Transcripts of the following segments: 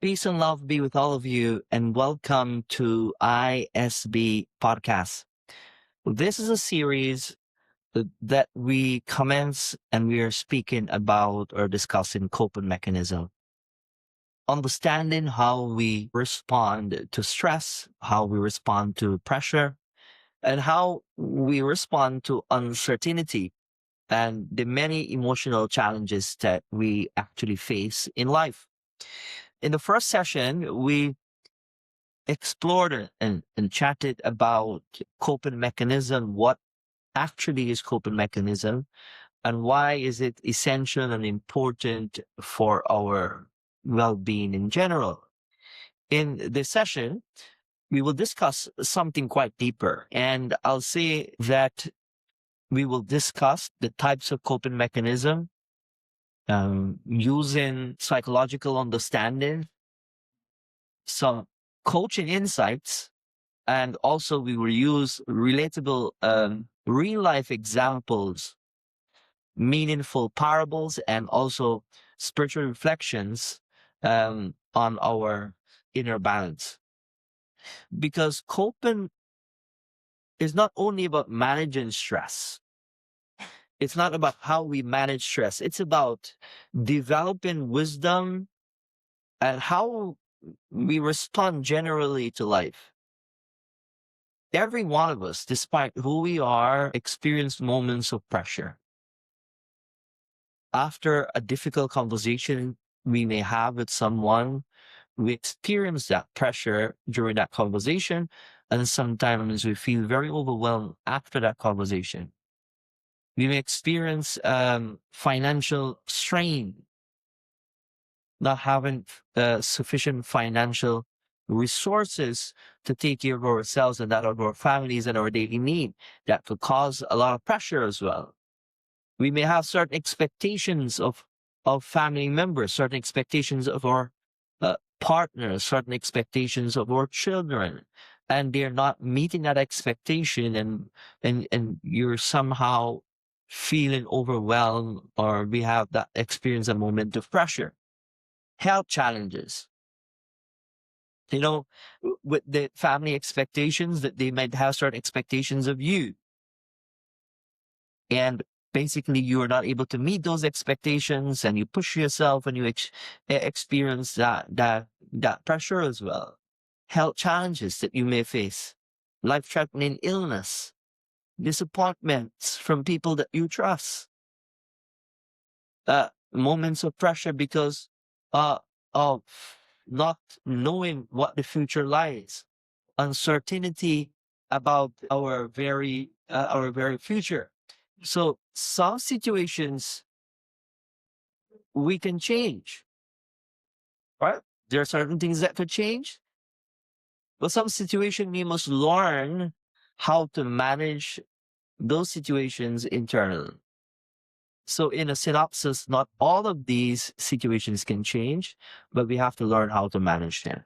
Peace and love be with all of you, and welcome to ISB Podcast. This is a series that we commence and we are speaking about or discussing coping mechanism, understanding how we respond to stress, how we respond to pressure, and how we respond to uncertainty and the many emotional challenges that we actually face in life. In the first session, we explored and chatted about coping mechanism, what actually is coping mechanism, and why is it essential and important for our well-being in general. In this session, we will discuss something quite deeper, and I'll say that we will discuss the types of coping mechanism using psychological understanding, some coaching insights, and also we will use relatable real life examples, meaningful parables, and also spiritual reflections on our inner balance. Because coping is not only about managing stress, it's not about how we manage stress, it's about developing wisdom and how we respond generally to life. Every one of us, despite who we are, experience moments of pressure. After a difficult conversation we may have with someone, we experience that pressure during that conversation, and sometimes we feel very overwhelmed after that conversation. We may experience financial strain, not having sufficient financial resources to take care of ourselves and that of our families and our daily need. That could cause a lot of pressure as well. We may have certain expectations of family members, certain expectations of our partners, certain expectations of our children, and they're not meeting that expectation, and you're somehow feeling overwhelmed, or we have that experience a moment of pressure. Health challenges, with the family expectations, that they might have certain expectations of you, and basically you are not able to meet those expectations, and you push yourself, and you experience that pressure as well. Health challenges that you may face, life-threatening illness, disappointments from people that you trust, moments of pressure because of not knowing what the future lies, uncertainty about our very future. So some situations we can change, right? There are certain things that could change, but some situation we must learn how to manage those situations internally. So in a synopsis, not all of these situations can change, but we have to learn how to manage them.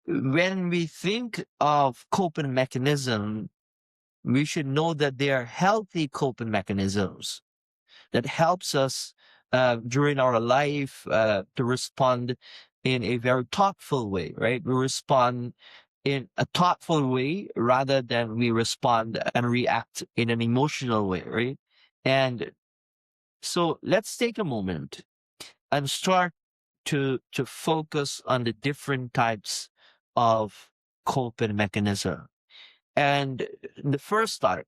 When we think of coping mechanism, we should know that they are healthy coping mechanisms that helps us during our life to respond in a very thoughtful way, right? We respond in a thoughtful way rather than we respond and react in an emotional way, right? And so let's take a moment and start to focus on the different types of coping mechanism. And the first type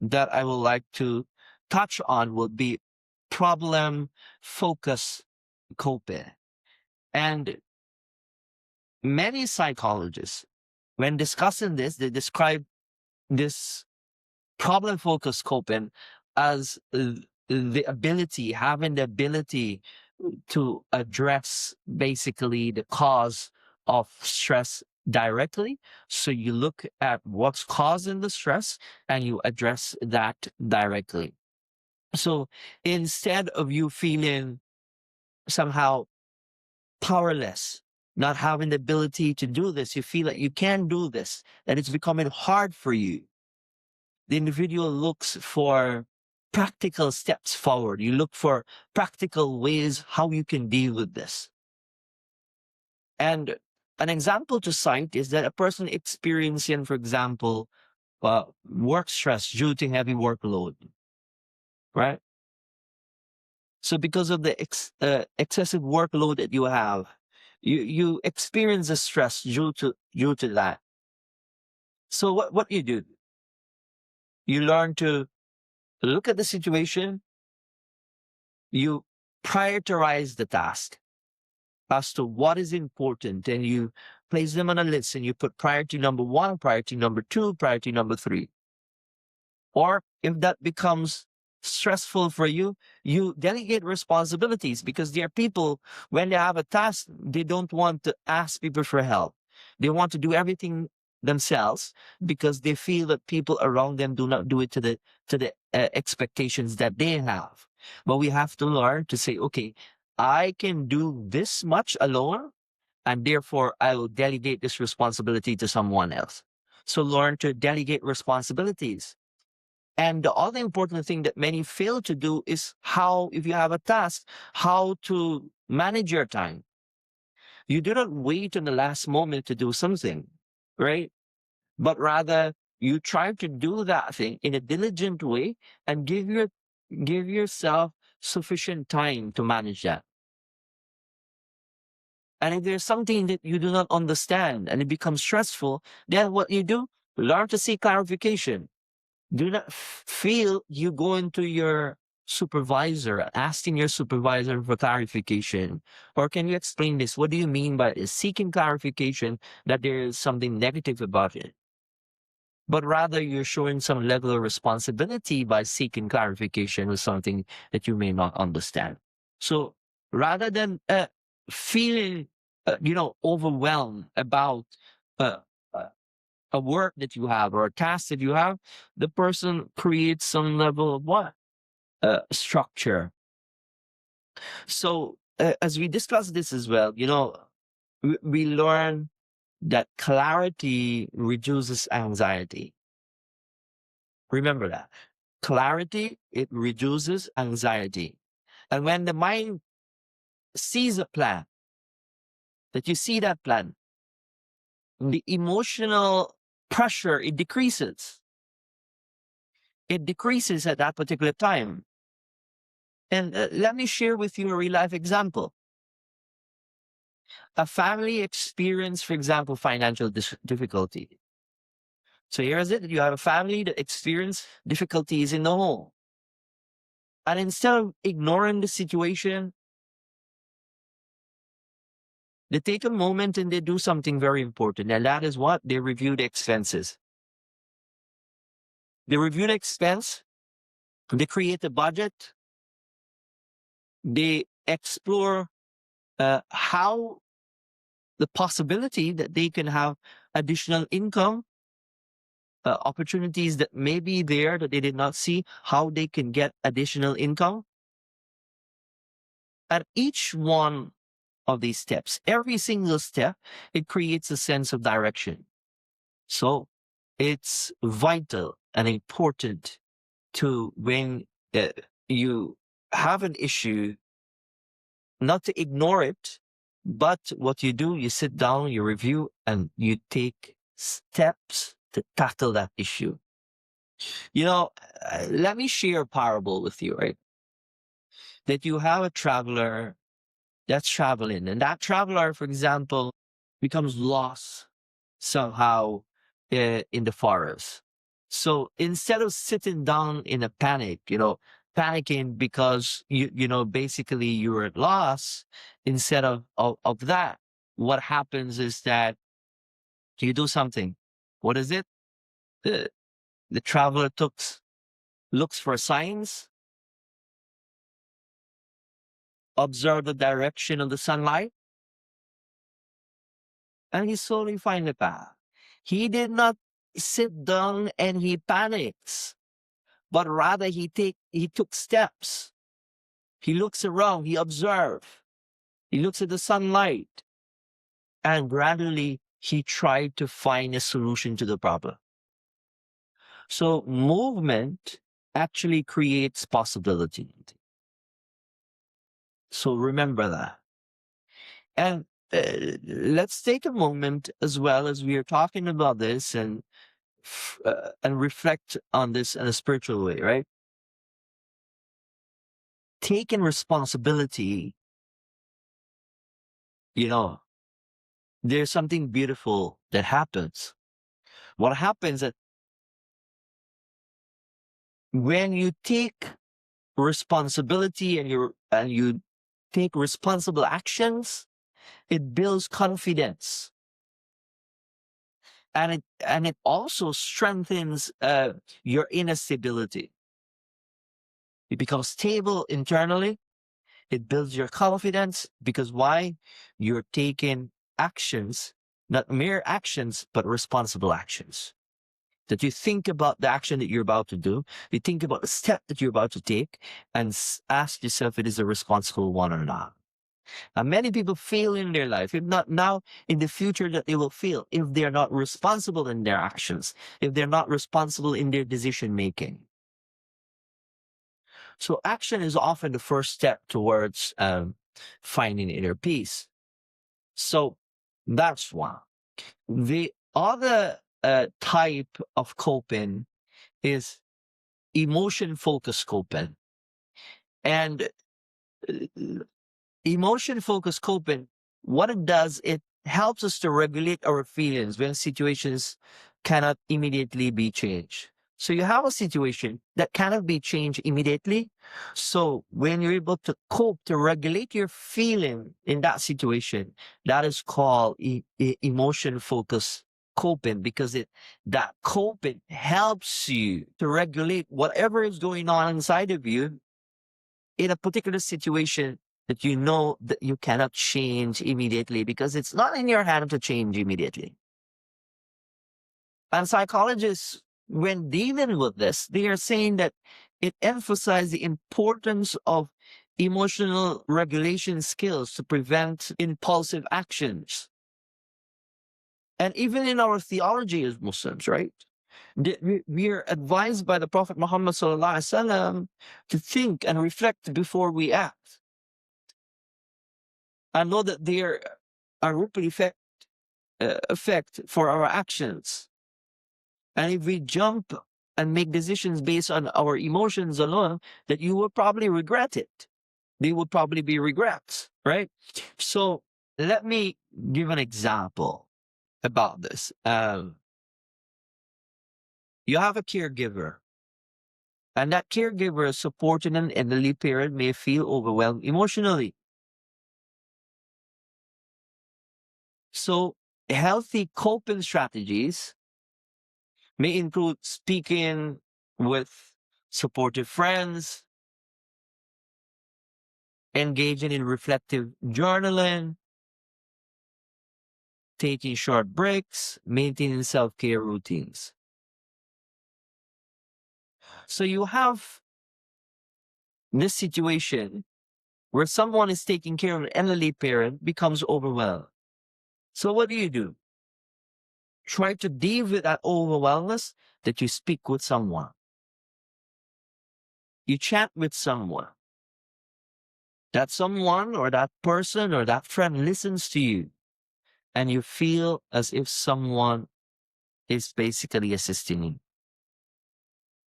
that I would like to touch on would be problem focus coping. And many psychologists, when discussing this, they describe this problem focus coping as having the ability to address basically the cause of stress directly. So you look at what's causing the stress and you address that directly. So instead of you feeling somehow powerless, not having the ability to do this, you feel like you can't do this, that it's becoming hard for you. The individual looks for practical steps forward. You look for practical ways how you can deal with this. And an example to cite is that a person experiencing, for example, work stress due to heavy workload, right? So because of the excessive workload that you have, you experience the stress due to that. So what you do? You learn to look at the situation, you prioritize the task as to what is important, and you place them on a list and you put priority number one, priority number two, priority number three. Or if that becomes stressful for you, you delegate responsibilities, because there are people, when they have a task, they don't want to ask people for help. They want to do everything themselves because they feel that people around them do not do it to the expectations that they have. But we have to learn to say, okay, I can do this much alone, and therefore I will delegate this responsibility to someone else. So learn to delegate responsibilities. And the other important thing that many fail to do is how, if you have a task, how to manage your time. You do not wait on the last moment to do something, right? But rather you try to do that thing in a diligent way and give yourself sufficient time to manage that. And if there's something that you do not understand and it becomes stressful, then what you do, learn to seek clarification. Do not feel you going to your supervisor, asking your supervisor for clarification. Or can you explain this? What do you mean by seeking clarification, that there is something negative about it? But rather you're showing some level of responsibility by seeking clarification with something that you may not understand. So rather than feeling, overwhelmed about uh, uh, a work that you have or a task that you have, the person creates some level of what? Structure. So as we discuss this as well, we learn that clarity reduces anxiety. Remember that. Clarity, it reduces anxiety. And when the mind sees a plan, that you see that plan, the emotional pressure, it decreases. It decreases at that particular time. And let me share with you a real life example. A family experienced, for example, financial difficulty. So here is it. You have a family that experience difficulties in the home. And instead of ignoring the situation, they take a moment and they do something very important. And that is what? They review the expenses. They review the expense. They create a budget. They explore how the possibility that they can have additional income, opportunities that may be there that they did not see, how they can get additional income. At each one of these steps, every single step, it creates a sense of direction. So it's vital and important to, when you have an issue, not to ignore it, but what you do, you sit down, you review, and you take steps to tackle that issue. Let me share a parable with you, right? That you have a traveler that's traveling, and that traveler, for example, becomes lost somehow in the forest. So instead of sitting down in a panic, panicking because basically you were lost, instead of that, what happens is that you do something. What is it? The, the traveler looks for signs, observe the direction of the sunlight, and he slowly find the path. He did not sit down and he panics, but rather he took steps. He looks around, he observes, he looks at the sunlight, and gradually he tried to find a solution to the problem. So movement actually creates possibility. So remember that. And let's take a moment as well as we are talking about this and reflect on this in a spiritual way, right? Taking responsibility, you know, there's something beautiful that happens. What happens that when you take responsibility and you take responsible actions, it builds confidence, and it also strengthens your inner stability. You become stable internally. It builds your confidence because why? You're taking actions, not mere actions, but responsible actions. That you think about the action that you're about to do, you think about the step that you're about to take, and ask yourself if it is a responsible one or not. And many people fail in their life, if not now, in the future that they will fail if they're not responsible in their actions, if they're not responsible in their decision making. So action is often the first step towards finding inner peace. So that's one. The other type of coping is emotion focused coping. And emotion focused coping, what it does, it helps us to regulate our feelings when situations cannot immediately be changed. So you have a situation that cannot be changed immediately. So when you're able to cope, to regulate your feeling in that situation, that is called emotion focused coping, because that coping helps you to regulate whatever is going on inside of you in a particular situation that you know that you cannot change immediately because it's not in your hand to change immediately. And psychologists, when dealing with this, they are saying that it emphasizes the importance of emotional regulation skills to prevent impulsive actions. And even in our theology as Muslims, right? We are advised by the Prophet Muhammad sallallahu alaihi wasallam to think and reflect before we act. I know that there are ripple effect for our actions. And if we jump and make decisions based on our emotions alone, that you will probably regret it. They will probably be regrets, right? So let me give an example about this. You have a caregiver, and that caregiver supporting an elderly parent may feel overwhelmed emotionally. So healthy coping strategies may include speaking with supportive friends, engaging in reflective journaling, taking short breaks, maintaining self care routines. So you have this situation where someone is taking care of an elderly parent becomes overwhelmed. So what do? Try to deal with that overwhelmness that you speak with someone. You chat with someone. That someone or that person or that friend listens to you, and you feel as if someone is basically assisting you.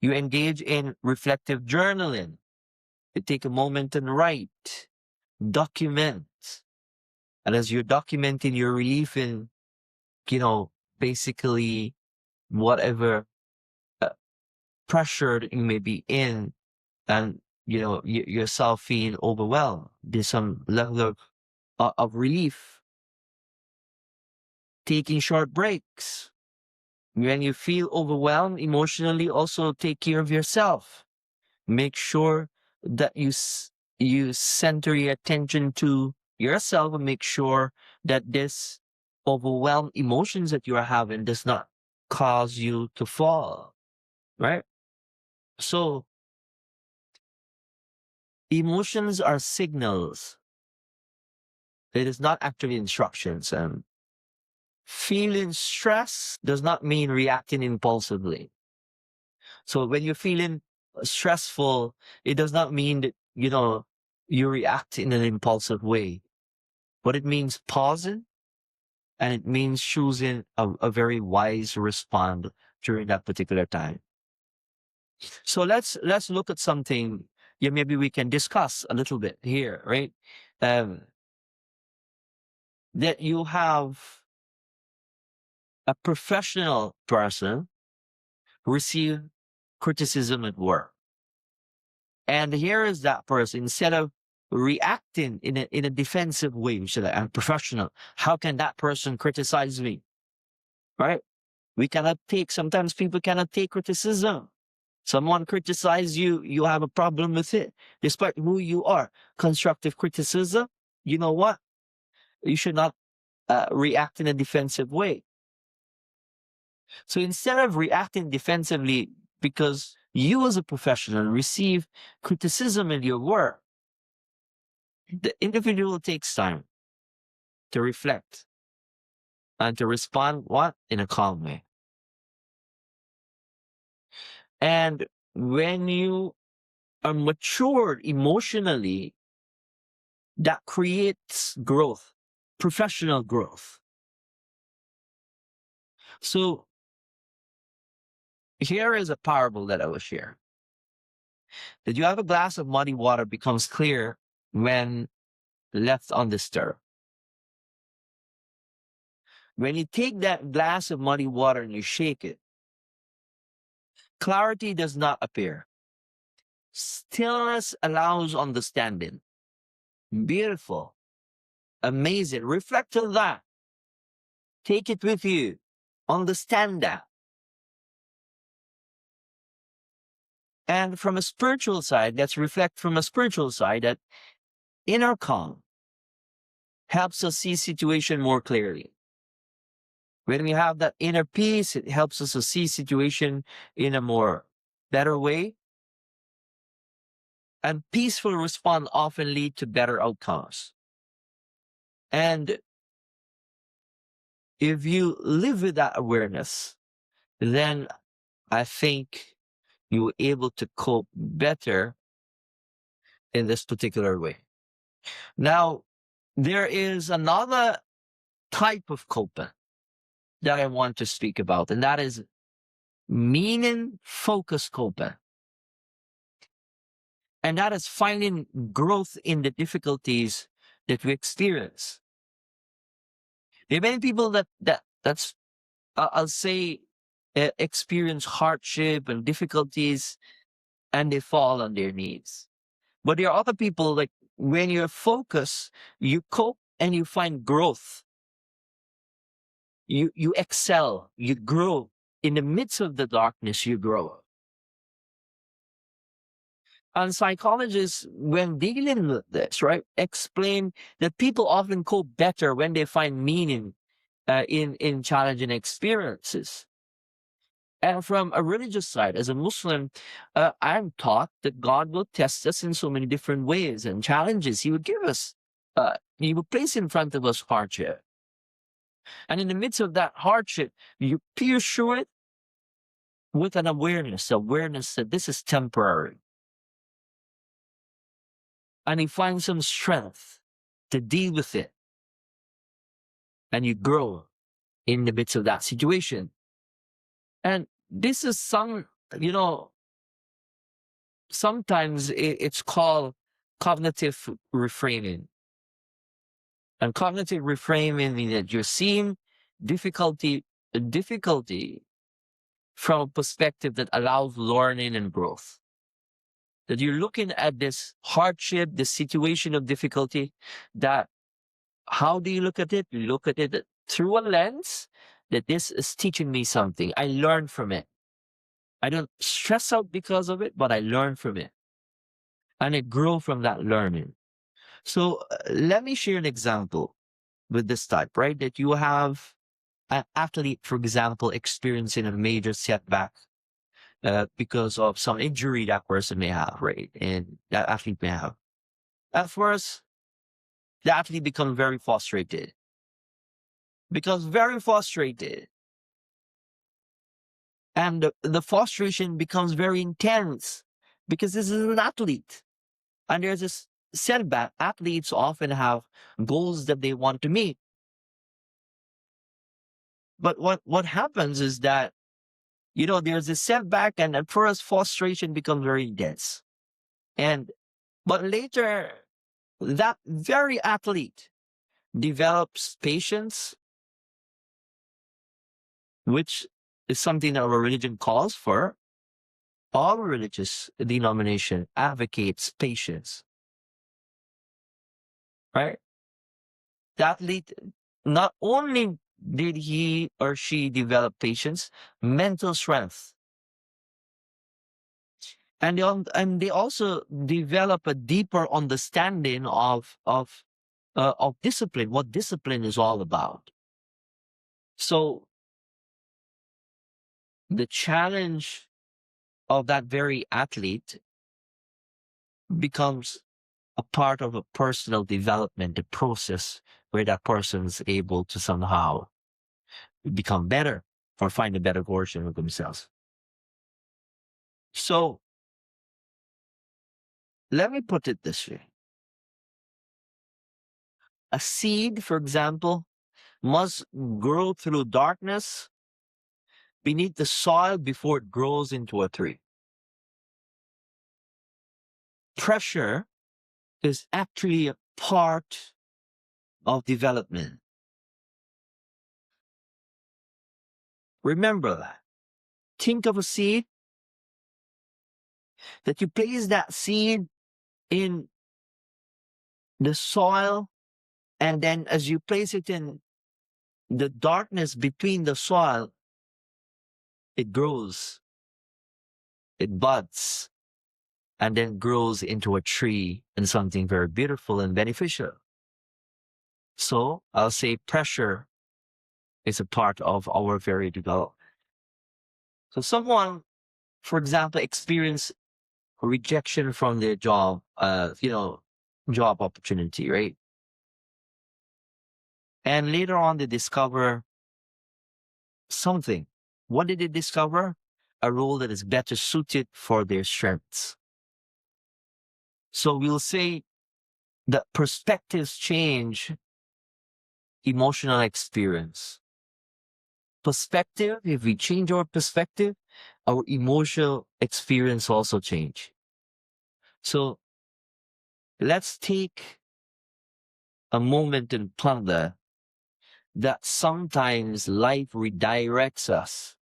You engage in reflective journaling. You take a moment and write, document. And as you're documenting your relief in, you know, basically whatever pressure that you may be in, and, yourself feeling overwhelmed, there's some level of relief. Taking short breaks. When you feel overwhelmed emotionally, also take care of yourself. Make sure that you center your attention to yourself and make sure that this overwhelmed emotions that you are having does not cause you to fall, right? So emotions are signals. It is not actually instructions. And feeling stress does not mean reacting impulsively. So when you're feeling stressful, it does not mean that, you react in an impulsive way. but it means pausing, and it means choosing a very wise response during that particular time. So let's look at something. Yeah, maybe we can discuss a little bit here, right? Um, that you have a professional person receive criticism at work, and here is that person, instead of reacting in a defensive way, which is like, I'm professional. How can that person criticize me? Right? We cannot take. Sometimes people cannot take criticism. Someone criticize you, you have a problem with it, despite who you are. Constructive criticism, you know what? You should not react in a defensive way. So instead of reacting defensively because you as a professional receive criticism in your work, the individual takes time to reflect and to respond what? In a calm way. And when you are matured emotionally, that creates growth, professional growth. So here is a parable that I will share. That you have a glass of muddy water becomes clear when left undisturbed. When you take that glass of muddy water and you shake it, clarity does not appear. Stillness allows understanding. Beautiful. Amazing. Reflect on that. Take it with you. Understand that. And from a spiritual side, let's reflect from a spiritual side that inner calm helps us see situation more clearly. When we have that inner peace, it helps us to see situation in a more better way. And peaceful response often lead to better outcomes. And if you live with that awareness, then I think you're able to cope better in this particular way. Now, there is another type of coping that I want to speak about, and that is meaning focused coping. And that is finding growth in the difficulties that we experience. There are many people that's I'll say experience hardship and difficulties, and they fall on their knees. But there are other people, like when you're focused, you cope and you find growth. You excel, you grow. In the midst of the darkness, you grow. And psychologists, when dealing with this, right, explain that people often cope better when they find meaning in challenging experiences. And from a religious side, as a Muslim, I'm taught that God will test us in so many different ways and challenges. He would give us, He will place in front of us hardship. And in the midst of that hardship, you pierce through it with an awareness that this is temporary. And you find some strength to deal with it. And you grow in the midst of that situation. And this is sometimes it's called cognitive reframing. And cognitive reframing means that you're seeing difficulty from a perspective that allows learning and growth. That you're looking at this hardship, this situation of difficulty, that how do you look at it? You look at it through a lens that this is teaching me something. I learn from it. I don't stress out because of it, but I learn from it. And I grow from that learning. So let me share an example with this type, right? That you have an athlete, for example, experiencing a major setback because of some injury that person may have, right? And that athlete may have. At first, the athlete becomes very frustrated. Becomes very frustrated. And the frustration becomes very intense because this is an athlete. And there's this setback, athletes often have goals that they want to meet. But what happens is that, there's a setback, and at first frustration becomes very dense. And but later, that very athlete develops patience, which is something that our religion calls for. All religious denomination advocates patience, right? The athlete, not only did he or she develop patience, mental strength, and they also develop a deeper understanding of discipline, what discipline is all about. So the challenge of that very athlete becomes a part of a personal development, the process where that person is able to somehow become better or find a better version of themselves. So let me put it this way. A seed, for example, must grow through darkness beneath the soil before it grows into a tree. Pressure is actually a part of development. Remember that. Think of a seed, that you place that seed in the soil, and then as you place it in the darkness between the soil, it grows, it buds, and then grows into a tree and something very beautiful and beneficial. So I'll say pressure is a part of our very development. So someone, for example, experience rejection from their job, job opportunity, right? And later on, they discover something. What did they discover? A role that is better suited for their strengths. So we'll say that perspectives change emotional experience. Perspective, if we change our perspective, our emotional experience also change. So let's take a moment and ponder that sometimes life redirects us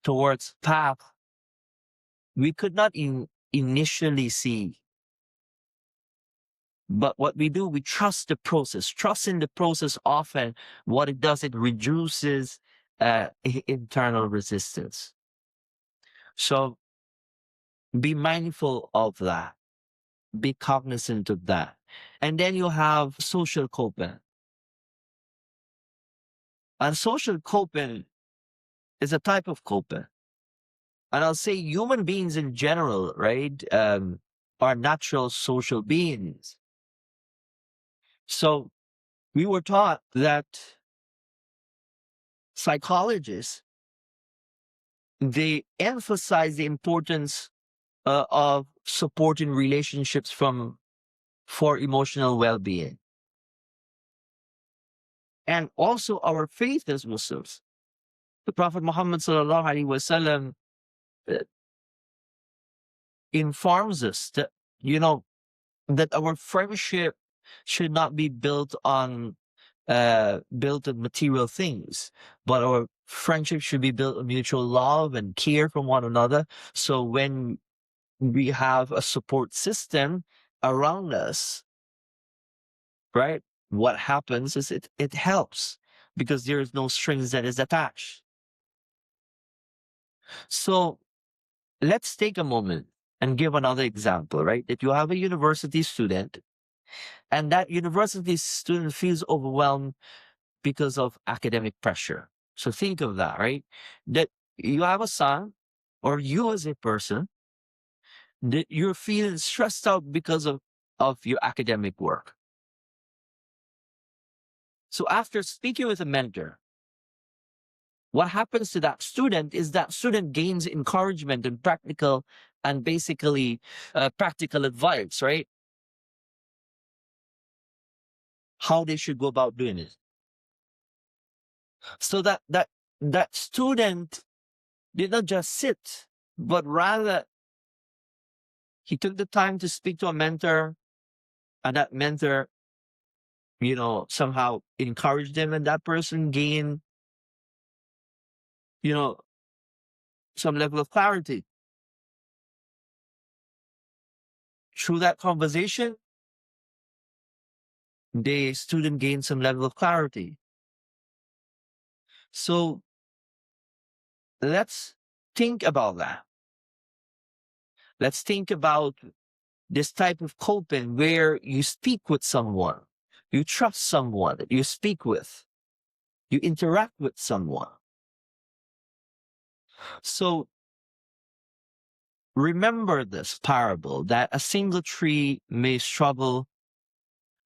towards path we could not initially see. But what we do, we trust the process. Trust in the process, often what it does, it reduces internal resistance. So be mindful of that. Be cognizant of that. And then you have social coping. And social coping is a type of coping. And I'll say human beings in general, right, are natural social beings. So we were taught that psychologists, they emphasize the importance of supporting relationships for emotional well-being. And also our faith as Muslims. The Prophet Muhammad sallallahu alaihi wasallam informs us that, that our friendship should not be built on material things, but our friendship should be built on mutual love and care from one another. So when we have a support system around us, right, what happens is it helps because there is no strings that is attached. So let's take a moment and give another example, right? That you have a university student, and that university student feels overwhelmed because of academic pressure. So think of that, right? That you have a son, or you as a person, that you're feeling stressed out because of your academic work. So after speaking with a mentor, what happens to that student is that student gains encouragement and basically practical advice, right? how they should go about doing it. So that student did not just sit, but rather he took the time to speak to a mentor, and that mentor, somehow encouraged him, and that person gained, you know, some level of clarity. Through that conversation, the student gained some level of clarity. So let's think about that. Let's think about this type of coping where you speak with someone, you trust someone that you speak with, you interact with someone. So remember this parable that a single tree may struggle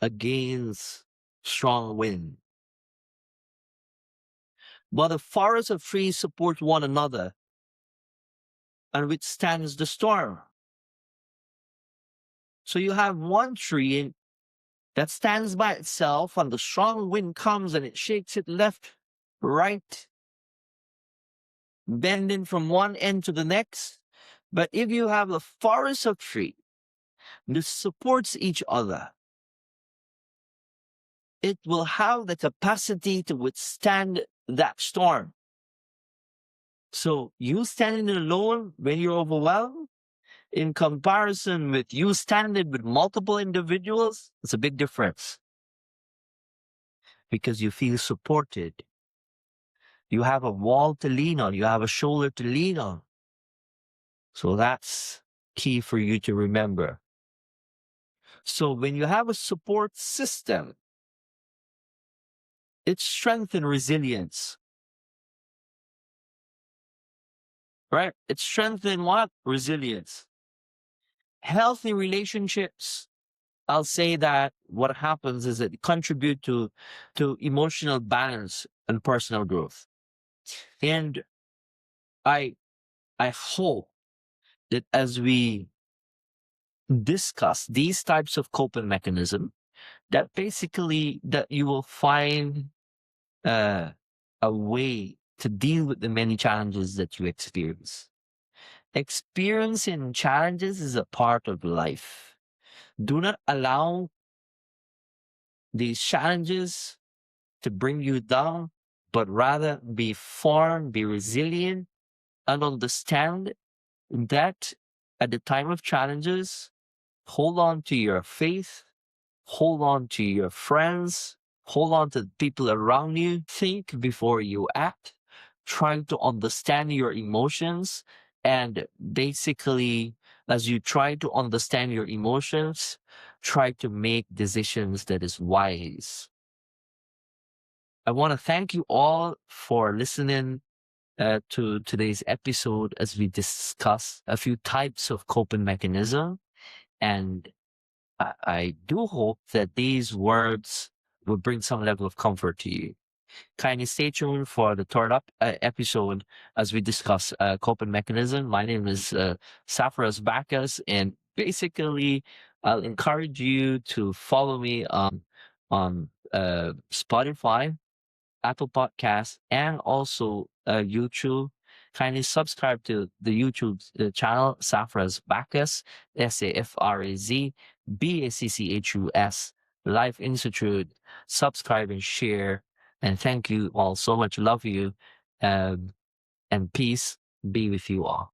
against strong wind, but a forest of trees support one another and withstands the storm. So you have one tree that stands by itself, and the strong wind comes and it shakes it left, right, bending from one end to the next. But if you have a forest of trees that supports each other, it will have the capacity to withstand that storm. So you standing alone when you're overwhelmed, in comparison with you standing with multiple individuals, it's a big difference because you feel supported. You have a wall to lean on. You have a shoulder to lean on. So that's key for you to remember. So when you have a support system, it strengthens resilience, right? It strengthens what? Resilience. Healthy relationships, I'll say that what happens is it contribute to emotional balance and personal growth. And I I hope that as we discuss these types of coping mechanism, that basically that you will find uh, a way to deal with the many challenges that you experience. Experiencing challenges is a part of life. Do not allow these challenges to bring you down, but rather be firm, be resilient, and understand that at the time of challenges, hold on to your faith, hold on to your friends, hold on to the people around you. Think before you act. Try to understand your emotions. And basically, as you try to understand your emotions, try to make decisions that is wise. I want to thank you all for listening to today's episode as we discuss a few types of coping mechanism. And I do hope that these words will bring some level of comfort to you. Kindly stay tuned for the third episode as we discuss coping mechanism. My name is Safraz Bacchus, and basically, I'll encourage you to follow me on Spotify, Apple Podcasts, and also YouTube. Kindly subscribe to the YouTube channel Safraz Bacchus, SAFRAZ BACCHUS Life Institute. Subscribe and share. And thank you all so much. Love you. And peace be with you all.